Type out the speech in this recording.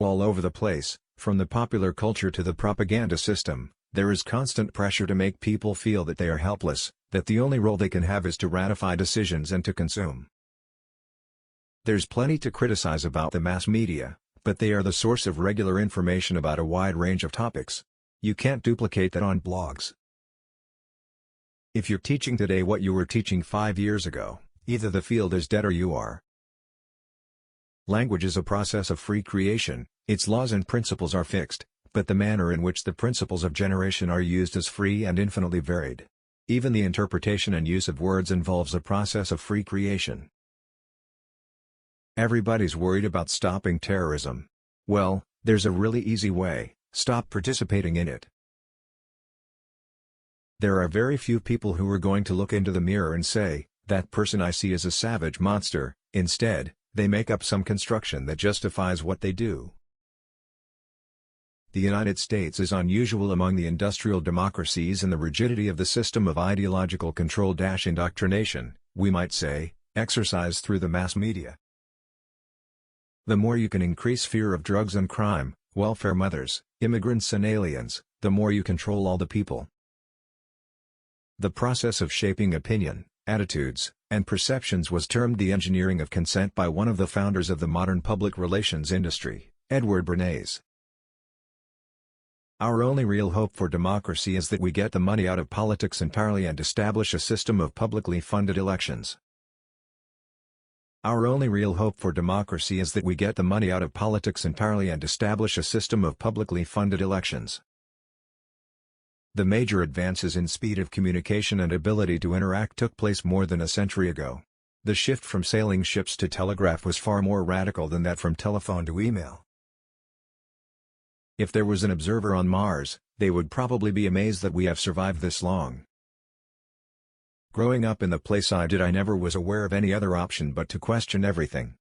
All over the place, from the popular culture to the propaganda system, there is constant pressure to make people feel that they are helpless, that the only role they can have is to ratify decisions and to consume. There's plenty to criticize about the mass media, but they are the source of regular information about a wide range of topics. You can't duplicate that on blogs. If you're teaching today what you were teaching 5 years ago, either the field is dead or you are. Language is a process of free creation, its laws and principles are fixed, but the manner in which the principles of generation are used is free and infinitely varied. Even the interpretation and use of words involves a process of free creation. Everybody's worried about stopping terrorism. Well, there's a really easy way: stop participating in it. There are very few people who are going to look into the mirror and say, "That person I see is a savage monster." Instead, they make up some construction that justifies what they do. The United States is unusual among the industrial democracies in the rigidity of the system of ideological control-indoctrination, we might say, exercised through the mass media. The more you can increase fear of drugs and crime, welfare mothers, immigrants and aliens, the more you control all the people. The process of shaping opinion, attitudes, and perceptions was termed the engineering of consent by one of the founders of the modern public relations industry, Edward Bernays. Our only real hope for democracy is that we get the money out of politics entirely and establish a system of publicly funded elections. Our only real hope for democracy is that we get the money out of politics entirely and establish a system of publicly funded elections. The major advances in speed of communication and ability to interact took place more than a century ago. The shift from sailing ships to telegraph was far more radical than that from telephone to email. If there was an observer on Mars, they would probably be amazed that we have survived this long. Growing up in the place I did, I never was aware of any other option but to question everything.